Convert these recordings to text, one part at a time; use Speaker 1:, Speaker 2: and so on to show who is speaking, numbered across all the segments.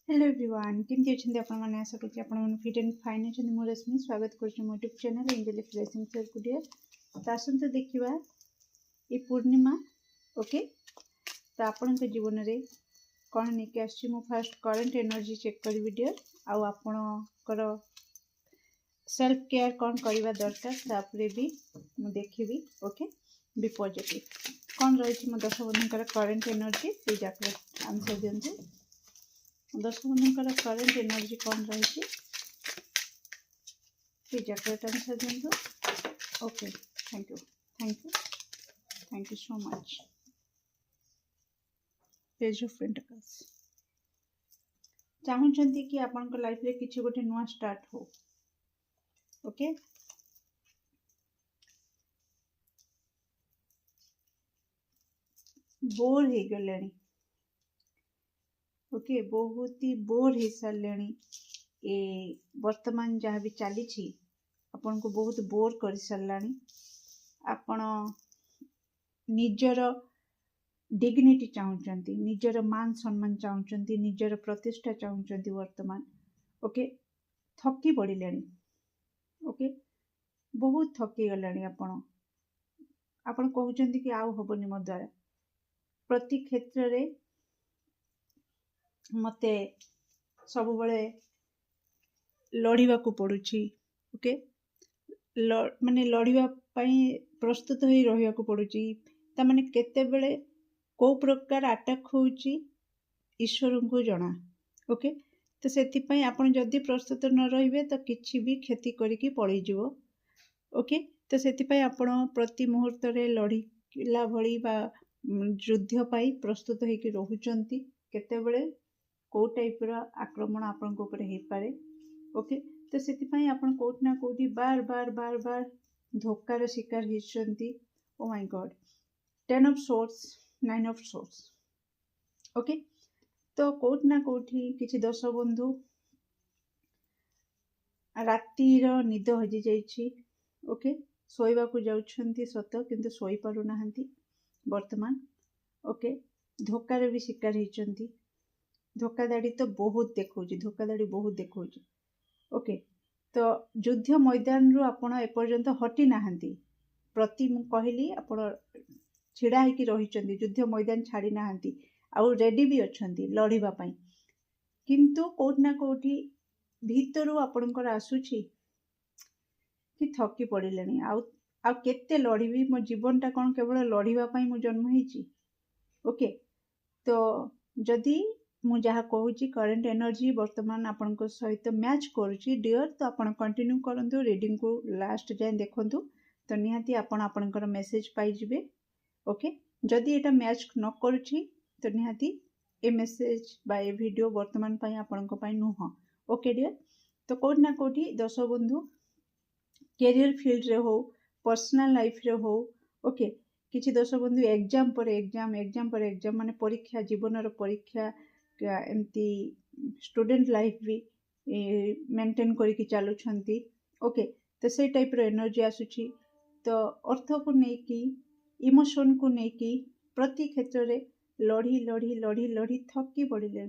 Speaker 1: Hello everyone केमती अच्छे आपण मैंने आशा करছি आपण मैंने फिट एंड फाइन अच्छे मो रश्मि स्वागत कर मो यूट्यूब चैनल एंजल फ्रेशिंग सेल वीडियो तो आसत देखा ये पूर्णिमा ओके तो आपण जीवन में कौन नहीं आसी फास्ट करेन्ट एनर्जी चेक करी डियर आपणकर सेल्फ केयर कौन करवा दरकार तापर भी मुझे देखी ओके बी पॉजिटिव कौन रही मो दर्शक बंधुकर करेन्ट एनर्जी से जाकर आंसर दिंतु दर्शक बंधुकर करेन्ट एनर्जी कौन रही जाकर आंसर दिंतु okay thank you thank you so much page of pentacles चाहूँगी कि आपण लाइफ रे किसी गोटे नुआ स्टार्ट हो ओके बोर हो गले ओके बहुत ही बोर हो सारे ए वर्तमान जहाँ भी चली आपन को बहुत बोर कर सारा आपण निजर डिग्निटी चाहूँगी निजर मान सम्मान चाहूँगी निजर प्रतिष्ठा चाहूँगी वर्तमान ओके थकी पड़े ओके बहुत थकी गले आपण कहते कि आउ हबनी मो द्वारा प्रति क्षेत्र रे मते सब बड़े लड़िबा को पड़ुछि ओके माने लड़िबा पई प्रस्तुत होई रहिया को पड़ुछि ता माने केते बेले को प्रकार अटैक होउछि ईश्वर को जणा ओके तो सेति पई आपण जदी प्रस्तुत न रहिबे तो किछि भी क्षति करिकि पड़ी जीवो ओके तो सेति पई आपण प्रति मुहूर्त रे लड़िला भली बा युद्ध पाई प्रस्तुत होइकि रहुचंती केते बेले को टाइप रा आक्रमण आपण ऊपर हो पारे ओके तो से आपण कोट ना कोटी बार बार बार बार धोकार शिकार होती oh my God 10 of sorts 9 of sorts okay तो कोट ना कोठी किछि दर्शक बंधु रातिर निद हजि जाइछि ओके सोइबा को जाउछंती सत किंतु सोई पारु नाहंती वर्तमान ओके धोकार भी शिकार होती धोखाधाड़ी तो बहुत देखा ओके तो युद्ध मैदान रु आपण एपर्यंत हटी नाहंती प्रति मु कहली आपण छिड़ा होकि रही युद्ध मैदान छाड़ी नाहंती आउ रेडी भी अच्छी लड़िबा पई किंतु कोट ना कोठी भीतरु आपणकर आसुछि कि थकी पड़िलेनी आउ केते लड़िबी मो जीवनटा कौन केवल लड़िबा पई मु जन्म होईची ओके तो जदि मु जहाँ कहूँ करेन्ट एनर्जी वर्तमान आपण सहित मैच करुच्ची डियर तो आपण कंटिन्यू करंतु रीडिंग को लास्ट जाए देखंतु तो निहाती आपण आपणकर मेसेज पाइजिबे ओके जदि एटा मैच न करुच्ची तो निहाती ए मेसेज बा ए वीडियो वर्तमान पई आपणक पई नुह ओके डियर तो कोड ना कोठी दर्शक बंधु कैरियर फील्ड रे हो पर्सनल लाइफ रे हो ओके किछि दर्शक बंधु एग्जाम पर एग्जाम माने परीक्षा जीवन परीक्षा एमती स्टूडेंट लाइफ भी मेंटेन करके चलुछंती ओके तो से टाइप रो एनर्जी आसुची तो अर्थ को नेकी इमोशन को नेकी प्रति क्षेत्र रे लड़ी लड़ी लड़ी लड़ी थकी पड़े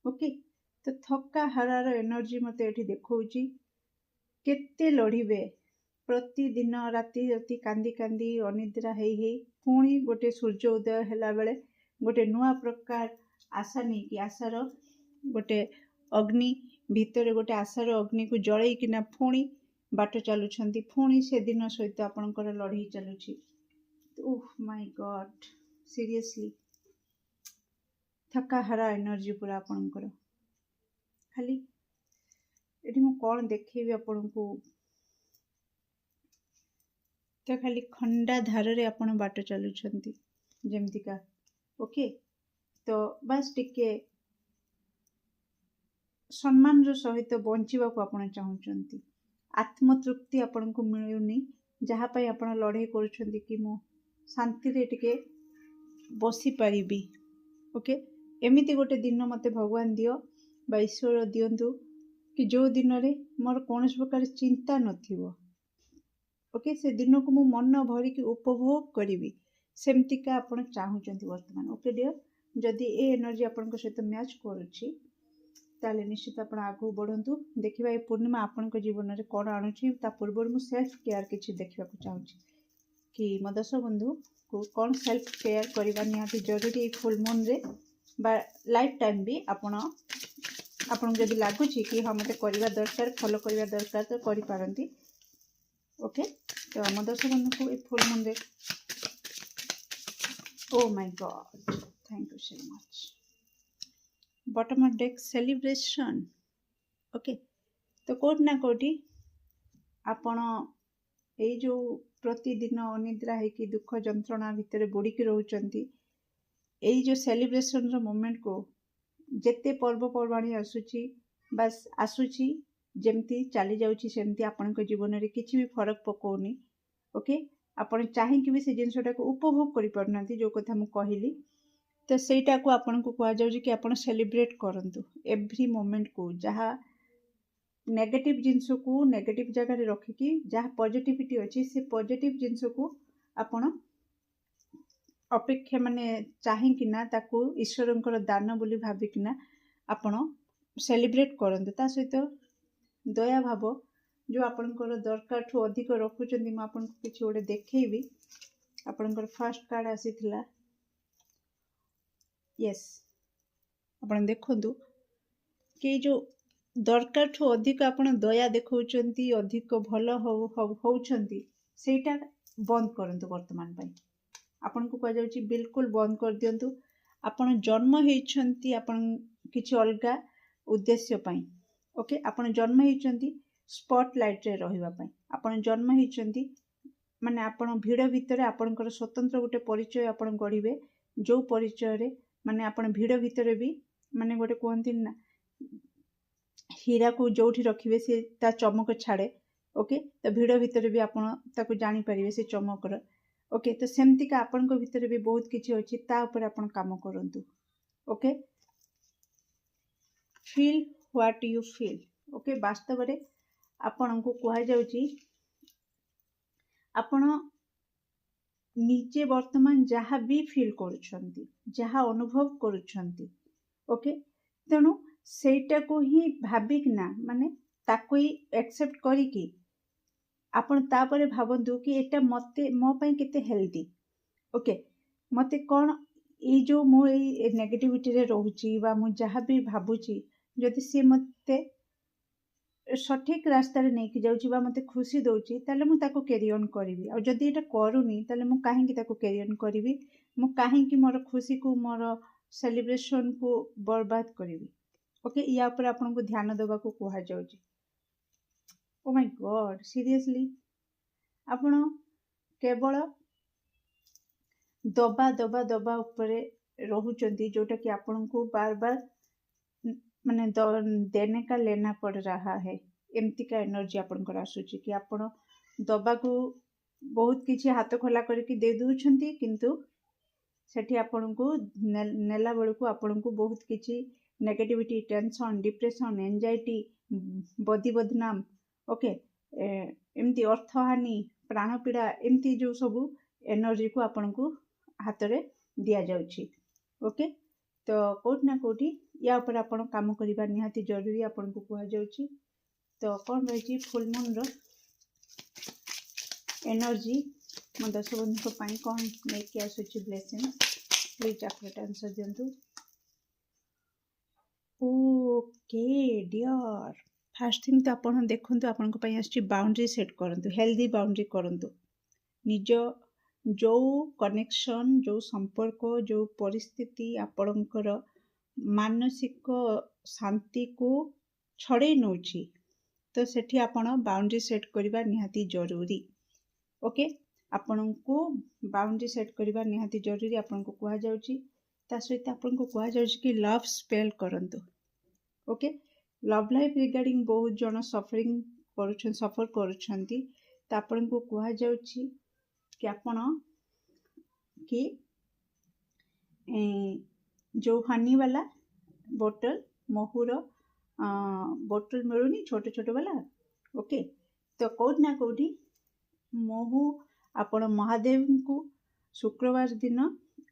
Speaker 1: ओके तो थका हारार एनर्जी मते एठी देखौची केते लड़ीबे प्रतिदिन राति राति कांदी कांदी अनिद्रा हेई पुणी गोटे सूर्य उदय हैला बेले गोटे नुआ प्रकार आशा नहीं कि आशार गोटे अग्नि भितर गोटे आशार अग्नि को जड़े किना पुणी बाट चलुछंती पुणी से दिन सहित आपणकर लड़ई चलुछि ओह माय गॉड सीरियसली थका हारा एनर्जी पूरा आपणकर खाली एठी मु कोन देखैबी आपणको तो खाली खंडा धार रे आपण बाट चलुछंती जेमतिका ओके तो बस टिके सम्मान रो सहित बंचिबा को आपण चाहूचंती आत्मतृप्ति आपण को मिलुनी जहाँ पाई आपण लड़ाई करूछंती कि मो शांति रे टिके बसी पारिबी ओके एमिति गोटे दिन मते भगवान दियो बा ईश्वर दियंतु कि जो दिन रे मोर कोनस प्रकार चिंता नथिबो ओके से दिन को मु मन भरिकी उपभोग करी सेमतिका आपण चाहूचंती वर्तमान ओके डियर जदि ए एनर्जी आपण सहित मैच करुच्ची ताले निश्चित आपण आगु बढ़ंतु देखिबा ए पूर्णिमा आपनक जीवन रे कोन आणुची ता पूर्व मु सेल्फ केयर किछि देखिबा को चाहूची कि मो दर्शक बंधु को कौन सेल्फ केयर करवा निहाती जरूरी फुल मून रे बा लाइफ टाइम भी आपन जदि लागुची कि हम मते करवा दरकार फॉलो करवा दरकार तो करि पारंती ओके तो मो दर्शक बंधु को ए फुल मून रे oh my God thank you so much bottom of deck celebration okay तो कोट ना कोटी आपण ए जो प्रतिदिन अनिद्रा है दुख जंत्रणा भितर बुड़ीकी रोचंती यही जो सेलिब्रेशन रो मोमेंट को जेते पर्वपर्वाणी आसुची बस आसुची जेमती चली जाउची सेमती आपन को जीवन रे किछि भी फरक पकोनी ओके आपण चाहि कि भी से जिंसटा को उपभोग करि परनांती जो कथा मु कहिली तो सेटा को आपन को कहा जाउची कि आपण सेलिब्रेट करंतु एवरी मोमेंट को जहा नेगेटिव जिनस को नेगेटिव जगह रे रखिकी जहाँ पॉजिटिविटी अच्छी से पॉजिटिव जिनस को आपण अपेक्षा माने चाहिकिना ताकू ईश्वरंकर दान बोली भाविकिना आपण सेलिब्रेट करंतु ता सहित दया भाव जो आपनकर दरकार ठू अधिक रखुचंदी म आपन को किछि ओडे देखैबी आपनकर फर्स्ट कार्ड आसीथिला यस आपण देखंतु कि जो दरकार ठू अधिक आपण दया देखौचंती अधिक भलो होउचंती सेटा बंद करंतु वर्तमान पई आपण को कह जाउची बिल्कुल बंद कर दियंतु आपण जन्म हेइचंती आपण किछि अलगा उद्देश्य पई ओके आपण जन्म हेइचंती स्पॉटलाइट रे रहिबा पई आपण जन्म हेइचंती माने आपण भिड़ भितर आपणकर स्वतंत्र गोटे परिचय आपण गढ़िबे जो परिचय रे माने आपण भिड़ भितर भी माने गोटे कहंती ना हीरा को जोठी रखिबे से ता चमक छाड़े ओके तो भिड़ भितर भी आपण ताको जानि परिबे से चमकर ओके तो सेमती का आपण को भितर भी बहुत किछि अछि ता ऊपर आपण काम करंतु okay feel what you feel okay वास्तव रे आपण को कहा जाउची आपण निजे वर्तमान जहाँ भी फील करुछंती जहाँ अनुभव करुछंती ओके तेणु सेटा को ही भाविकना माने ताको ही एक्सेप्ट करिकी आपण तापरे भावंतु कि एटा मते मो पई केते हेल्दी ओके मते कोन ए जो मो ए नेगेटिविटी रे रहूची बा मु जहाँ भी भाबुची जदि से मते सठिक रास्ता रे नै कि जाउची बा मते खुशी दउची ताले मु ताको कैरी ऑन करबी आ जदि एटा करूनी ताले मु काहे कि ताको कैरी ऑन करबी मु काहे कि मोर खुशी को मोर सेलिब्रेशन को बर्बाद करबी ओके या पर आपन को ध्यान देबा को कहा जाउची ओ माय गॉड सीरियसली आपण केवल दबा दबा दबा ऊपर रहउचंती जोटा कि आपन को बार बार माने देने का लेना पड़ रहा है एमती का एनर्जी आपन को आसुची कि आपण दबा को बहुत किछि हाथ खोला करके दे दूछंती किंतु सेठी आपन को नेला बेल को आपन को बहुत किछि नेगेटिविटी टेंशन डिप्रेशन एंजाइटी बदी बदनाम ओके एमती अर्थहानि प्राणपीड़ा एमती जो सब एनर्जी को आपन को हाथ रे दिया जाउची ओके तो कोट ना कोटी या ऊपर आपण काम करबा निहाती जरूरी आपन को कहा जाउची तो कोन रही फुल मून रो एनर्जी म दर्शक बंधु को पाई कोन लेके आसुची ब्लेसिंग प्लीज आप आंसर दियंतु ओके डियर फर्स्ट थिंग तो आपण देखंतु आपन को पाई आछि बाउंड्री सेट करंतु हेल्दी बाउंड्री करंतु निज जो कनेक्शन जो संपर्क जो परिस्थिति आपणकर मानसिक शांति को छड़े नौची तो सेठी आपण बाउंड्री सेट करबा निहाती जरूरी ओके आपण को बाउंड्री सेट करबा निहाती जरूरी आपण को कहा जाउची ता सहित आपण को कहा जाउची कि लव स्पेल करंतु ओके लव लाइफ रिगार्डिंग बहुत जन सफर करुछंती तो आपण को कहा जाउची कि आपण कि जो हनी वाला बोतल महूर बोतल मिलूनी छोट छोट वाला ओके तो कौट ना कौटी महू आपण महादेव को शुक्रवार दिन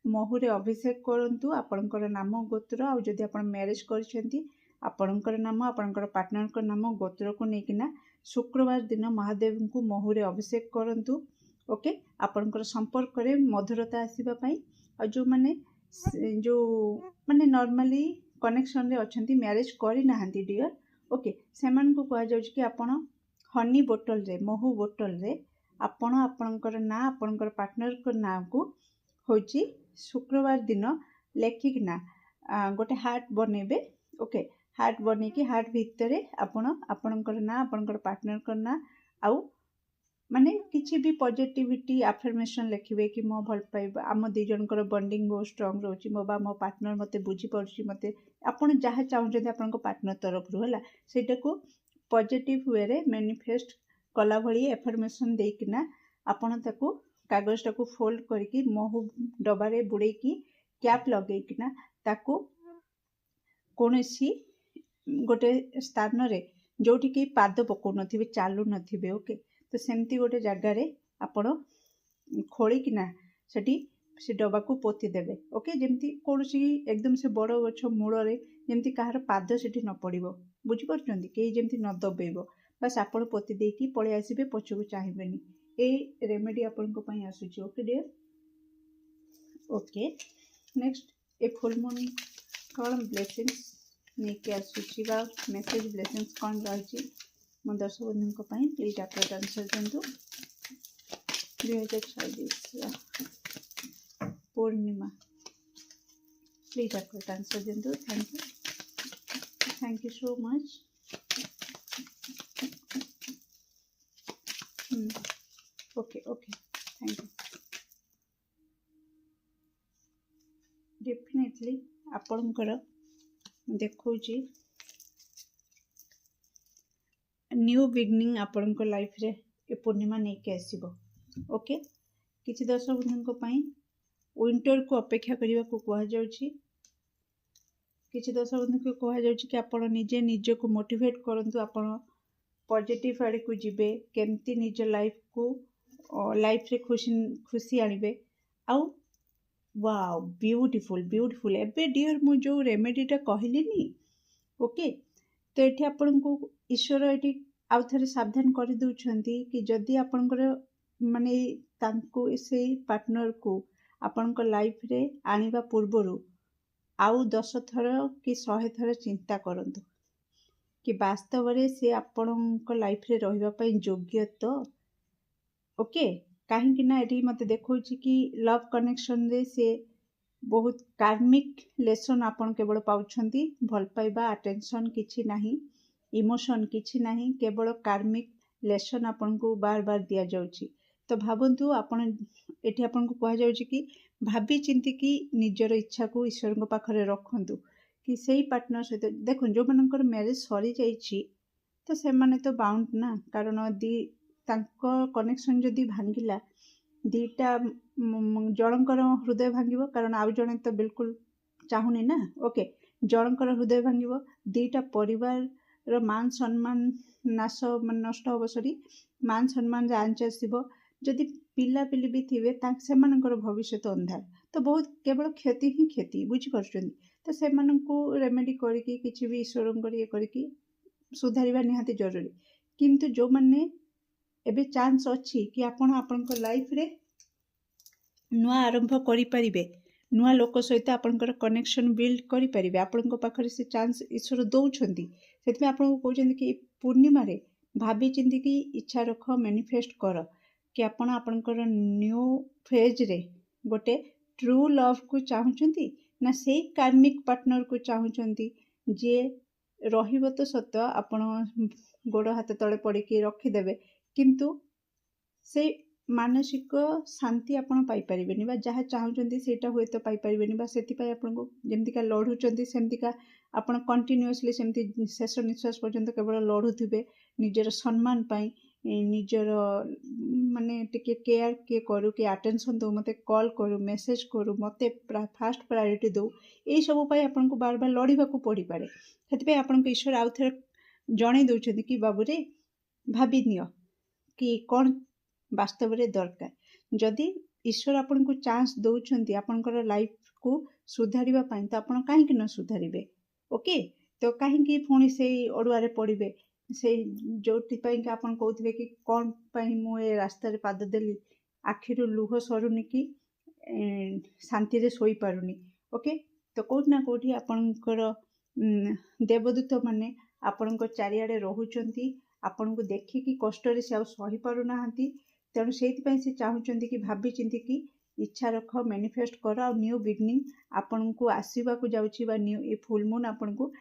Speaker 1: महूरे अभिषेक करंतु आपणकर नाम गोत्र आ जदि आपण मैरिज करछंती आपणकर नाम आपणकर पार्टनर नाम गोत्र को लेकिना शुक्रवार दिन महादेव को महूरे अभिषेक करंतु। ओके आपणकर संपर्क रे मधुरता आसीबा पई और जो माने माने नॉर्मली कनेक्शन रे अछंती मैरिज करि नाहंती डियर ओके सेमान को कहा जाउछ कि आपण हनी बोतल रे महू बोतल रे आपण आपणकर ना आपणकर पार्टनर को ना को होची शुक्रवार दिन लेखिकना गोटे हार्ट बनेबे ओके हार्ट बने कि हार्ट भितर आपण आपणकर ना आपणकर पार्टनर को ना आउ माने किसी भी पॉजिटिविटी अफर्मेशन लिखिबे कि मो भल पाइबा आम दी जनकर बॉन्डिंग बहुत स्ट्रांग रोची मो बा मो पार्टनर मते बुझी पड़छि मते आपण जहाँ चाहते आपन पार्टनर तरफ रू है सेटा को पॉजिटिव वे रे मैनिफेस्ट कला भली एफर्मेशन देकिना आपण ताको कागज टाको फोल्ड करके महू डबारे बुड़ेकी कैप लगेकिना ताको कोनोसी गोटे स्थान रे जोठी कि पाद पकौ नथिबे चालू नथिबे ओके तो सेमती गोटे जगार आपण खोलिकिना सेठी से डबा को पोती देबे ओके जेमती कोनोसी एकदम से बड़ गछ मूल रे जेमती कहार पाद सेठी न पड़िबो बुझी परछंती के जेमती न दबेबो बस आपण पोती देकी पळे आसीबे पछकु चाहिबेनी ए रेमेडी आपण को पई आसुची okay dear okay next a full moon कौन ब्लेसिंग्स नेके आसुची बा मेसेज ब्लेसिंग्स कौन रही मो दर्शक बंधु प्लीज आप आंसर दिंतु 2026 पूर्णिमा प्लीज आप आंसर दिंतु thank you so much okay okay thank you definitely आपणकर देखो न्यू बिगनिंग आपण लाइफ रे ए पूर्णिमा नहीं के आसीबो ओके किछि दर्शक बंधु विंटर को अपेक्षा करने को कह जाउछि किछि दर्शक बंधु को कह जाउछि कि आपण निजे निज को मोटिवेट करंतु आपण पॉजिटिव आड़े को जिबे केमती निज लाइफ को लाइफ रे खुशी आनिबे आउ वाओ ब्यूटीफुल ब्यूटीफुल एबे डियर मु जो रेमेडीटा कहली नी ओके तो ये आपण को ईश्वर ये आउ थे सावधान कर दौरान कि जदि आपणकर माने तांको से पार्टनर को आपण लाइफ रे आनिबा पूर्वरु आउ 10 थर कि 100 थर चिंता करंतु कि वास्तव रे से आपण लाइफ रे रहिबा पई योग्य तो ओके कहीं ना ये मत देखो कि लव कनेक्शन रे से बहुत कार्मिक लेसन आपण केवल पाउछंती भल पाइबा अटेंशन किछि नाही इमोशन किछि नाही केवल कार्मिक लेसन आपण को बार बार दिया जाउची तो भाबंतु आपण एठी आपण को कहा जाउची कि भाबी चिंती कि निजर इच्छा को ईश्वर को पाखरे रखंतु कि सेही पार्टनर सहित देखो जो मनकर मैरिज सरी जाइछि तो से माने तो बाउंड ना कारण दी तांको कनेक्शन जदी भांगिला दीटा जनकर हृदय भांगिबो कारण आउ जने तो बिल्कुल चाहुनी ना ओके जनकर हृदय भांगिबो दीटा परिवार रो मान सम्मान नाश नष्ट हो सरी मान सम्मान जांच आसीबो जदि पिला पिली भी थिबे से भविष्य अंधार तो बहुत केवल क्षति ही क्षति बुझी पार्छन तो से रेमेडी करके किसी भी ईश्वर ये करके सुधारिबा निहाती जरूरी किंतु जो माने एबे चांस अच्छी कि आपण आपनकर लाइफ रे नुआ आरंभ करि परिबे नुआ लोक सहित आपनकर कनेक्शन बिल्ड करि परिबे आपनकर पाखरे से चांस ईश्वर दउछंती सेति आपन को कहउछंती कि पूर्णिमा रे भाबी चिंती कि इच्छा रख मैनिफेस्ट कर कि आपण आपनकर न्यू फेज रे गोटे ट्रू लव को चाहउछंती ना सेही कार्मिक पार्टनर को चाहउछंती जे रहिबो तो सत आपण गोड़ हाथ तले पड़ी के रखिदेवे किंतु से मानसिक शांति आपण पाई परिबेनी बा जहाँ चाहउछंती सेटा हुए तो पाई परिबेनी बा सेति पई आपण को जेमतिका लढुचंती सेमतिका आपण कंटिन्यूअसली सेमति शेष निश्वास पर्यंत केवल लढुथिबे निजर सम्मान पाई निजर माने टिके केयर के करू के अटेंशन दो मते कॉल करू मेसेज करू मते फास्ट प्रायोरिटी दो ए सब पई आपण को बार बार लड़िबा को पड़ी पारे सेति पई आपण को ईश्वर आउ थे जणै दउछंती कि बाबू रे भाबी नियो कि कौन वास्तव रे दरकार जदि ईश्वर आपण को चांस दउछंती आपनकर लाइफ को सुधारिबा पई तो आपण काहे कि न सुधारिबे ओके तो कहीं पुणी से अड़ुआरे पड़े से जो आपन कहते कि कौन मु ए रास्तार पाद देली आखिर लुह सरुनी कि शांति रे सोई पारुनी। ओके तो कौटि ना कौटि आपणकर देवदूत माने आपणक चारिआडे रहुचंती आपन को देखिकी कष्ट से सही पारु नाहंती तेणु से चाहूँगी कि भाभी चिंती कि इच्छा रख मैनिफेस्ट कर आ न्यू बिगनिंग आपन को आसवा को जाउची बा न्यू ए फुल मून आपन को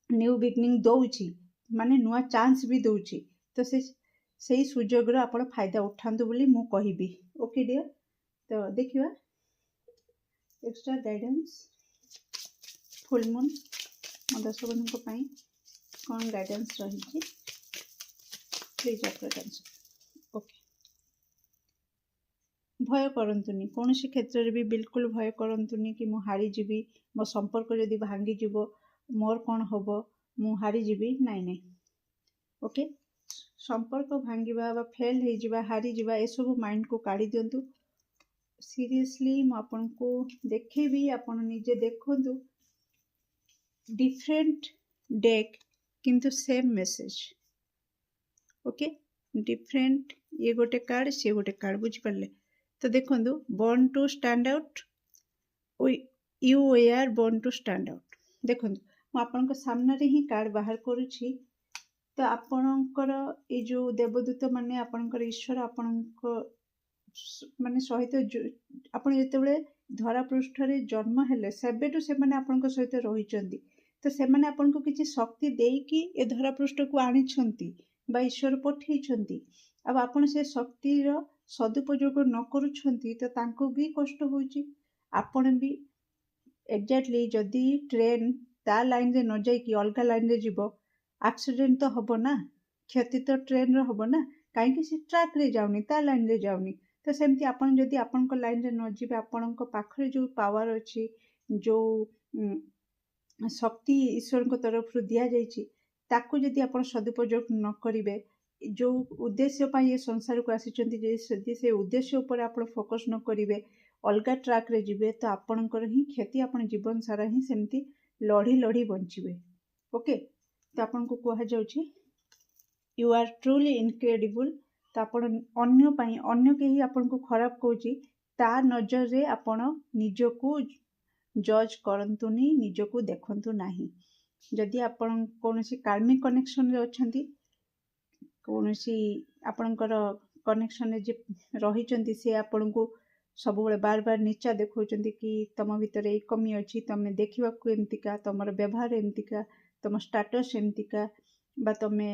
Speaker 1: न्यू बिगनिंग दौची माने नुआ चांस भी दौची तो से सुजोग रो आपण फायदा उठांतु बोली मु कहिबी। ओके डियर तो देखिवा एक्स्ट्रा गाइडेंस फुल मून मो दर्शक बंधु को कौन गाइडेंस रही प्लीज अप्रोच आंसर। ओके भय करंतुनी कौन सी क्षेत्र में भी बिल्कुल भय करंतुनी कि मु हारी जीवी मो संपर्क जदि भांगी जीवो मोर कौन हबो मु हारी जीवी नाई नाई। ओके संपर्क भांगिबा बा फेल हो जिबा हारी जिबा ए सब माइंड को काढ़ी दियंतु। सीरियसली मु आपन को देखेबी आपन निजे देखंतु डिफरेंट डेक किंतु सेम मेसेज। ओके डिफरेंट ये गोटे कार्ड से गोटे कार्ड बुझी पाले तो देखंतु born to stand out you are born to stand out. देखंतु मु आपन को सामने रे ही कार्ड बाहर करूची तो आपणकर ये जो देवदूत माने आपणकर ईश्वर आपणक माने सहित आपण जेतेबेले धरा पृष्ठ रे जन्म हेले सेबेटू से माने आपणक सहित रहिचंती तो से माने आपन को किछि शक्ति देकी ए धरा पृष्ठ को आनिछंती बा ईश्वर पठेइछंती। अब आपण से शक्ति रो सदुपयोग न करूछंती तो तांको भी कष्ट होउची आपण भी एक्जेक्टली जदि ट्रेन ता लाइन रे न जाई कि अलगा लाइन रे जीवो एक्सीडेंट तो हबो ना क्षति तो ट्रेन रो हबो ना काहे कि से ट्रैक रे जाउनी ता लाइन रे जाउनी तो सेमती आपण जदि आपण को लाइन रे न जीवे आपण को पाखरे जो पावर अछि जो शक्ति ईश्वर को तरफ रु दिया जाइछि ताकू जदि आपण सदुपयोग न करिवे जो उद्देश्य पाई ये संसार को आसीचंती जे से उद्देश्य ऊपर आपण फोकस न करिवे अलगा ट्रैक रे जीवे तो आपणकर ही क्षति आपण जीवन सारा ही सेमती लड़ी लड़ी बंचिवे। ओके तो आपन को कहा जाउछि यू आर ट्रूली इनक्रेडिबल तो आपण अन्य पाई अन्य केही आपन को खराब कहूछि ता नजर रे आपण निजको जज करंतुनी निजको देखंतु नाही। जदि आपण कोनोसी कार्मिक कनेक्शन रे अछंती कोनोसी आपणकर कनेक्शन रे जे रहिचंती से आपण को सब बेले बार बार नीचा देखौचंती कि तम भितर ए कमी अछि तमे देखिबा को एमतिका तमर व्यवहार एमतिका तम स्टेटस एमतिका बा तमे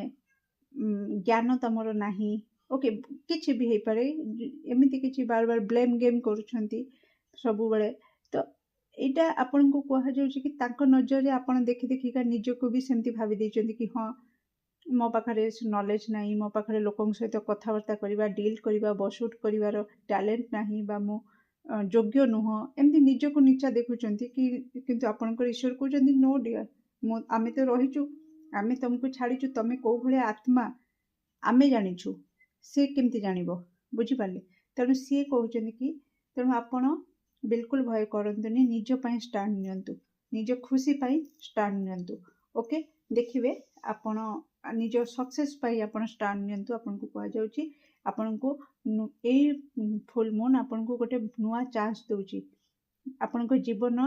Speaker 1: ज्ञान तमर नाही। ओके किछि भी हे पारे एमिति किछि बार बार ब्लेम गेम करूछंती सब बेले तो एटा आपन को कहा जाउछि कि तांको नजर रे आपन देखि देखिका निजको भी सेमति भाबी दैचंती कि हां मो पाखरे नॉलेज नाही मो पाखरे लोकन सहित कथावार्ता करिबा डील करिबा बसुट करिवार टैलेंट नाही बा मो योग्य नुह एमती निजको नीचा देखुचंती कि किंतु आपनकर ईश्वर कहउचंती नो डियर आमे तो रहिचु आमे तुमको छाड़ीचु तमे को भले आत्मा आमे जानिछु से केमती जानिबो बुझी पाले तेणु सी कहउचंती कि तेणु आपण बिल्कुल भय करंतुनी निज पई स्टैंड नियंतु निज खुशी पई स्टैंड नियंतु। ओके देखिबे आपण निज सक्सेस पई आपण स्टैंड नियंतु आपण को कहा जाउची आपण को ए फुल मून आपण को गोटे नुआ चांस दउची आपण को जीवन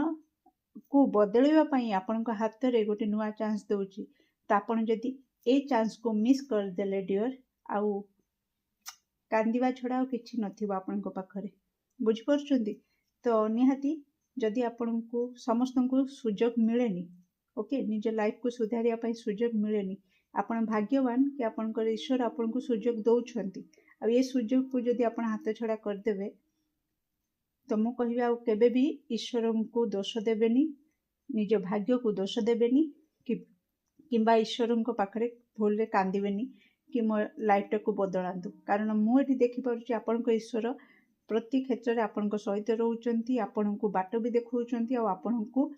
Speaker 1: को बदलैबा पई आपण को हाथ रे गोटे नुआ चांस दउची त आपण जदी ए चांस को मिस कर देले डियर आउ कांदिबा छडा किछि नथिबा आपण को पाखरे बुझ परछंती तो निहाती जदि आपण को समस्त को सुजोग मिलेनी ओके निज लाइफ को सुधारिया पई सुजोग मिलेनी आपण भाग्यवान कि आपनकर ईश्वर आपण को सुजोग दउछंती आ ये सुजोग को जदि आपण हाथ छडा कर देबे तो मु कहिबा आ केबे भी ईश्वर को दोष देबेनी निज भाग्य को दोष देबेनी किंबा ईश्वर को पाखरे भूल रे कांदिबेनी कि मो लाइफ को बदलांतु कारण मु एठी देखि पारुची आपण को ईश्वर प्रति क्षेत्र रे आपण को सहित रहउचंती आपण को बाट भी देखउचंती आ आपण को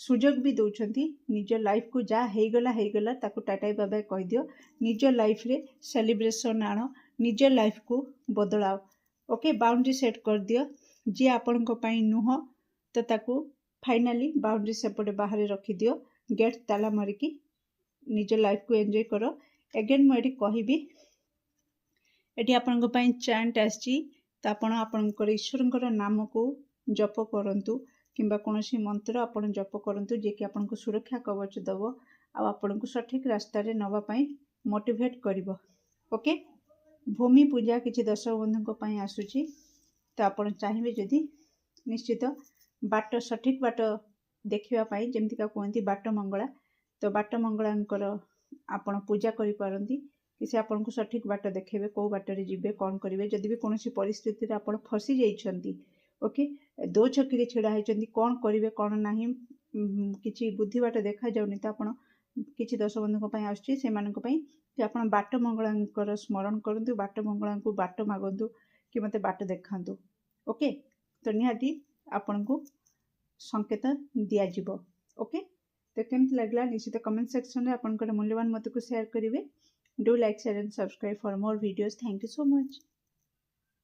Speaker 1: सुजोग भी दउचंती निज लाइफ को जा हेगला ताको टाटाई बाबा कह दियो निज लाइफ रे सेलिब्रेशन आनो निज लाइफ को बदलाओ। ओके बाउंड्री सेट कर दियो जे आपण को पई नुह तो ताको फाइनली बाउंड्री सेपटे बाहर रखी दियो गेट ताला मारिकी निज लाइफ को एंजॉय कर। एगेन मुझे कहबी ये आपण चैंट आसी तो आपणकर ईश्वर नाम को जप करंतु किंबा कौन मंत्र आपण जप करंतु जे कि आपको सुरक्षा कवच दब आपण को सठिक रास्तार नवापाई मोटिवेट करिवो। ओके भूमि पूजा किसी दर्शक बंधुों आसूची तो आप चाहिए जदि निश्चित बाट सठिक बाट देखापी जमती कहती बाट मंगला तो बाट मंगलांकर आपण पूजा करिपारंती कि से आपको सठिक बाट देखेबे कौ बाटर जीवे कौन करेंगे जदि भी कौन परिस्थिति आप फसी जाइछंती ओके दो छकी छिड़ा होती कौन करेंगे कौन ना कि बुद्धि बाट देखा जाऊनी तो आप किसी दर्शक बंधुों आसूची से आप बाट मंगला स्मरण करूँ बाट मंगला को बाट मागंतु कि मते बाट देखातु। ओके तो निहाती आपण को संकेत दिज्व। ओके तो केमती लगला निश्चित कमेंट सेक्शन में आपंकर मूल्यवान मत को शेयर करेंगे। Do like share and subscribe for more videos. Thank you so much.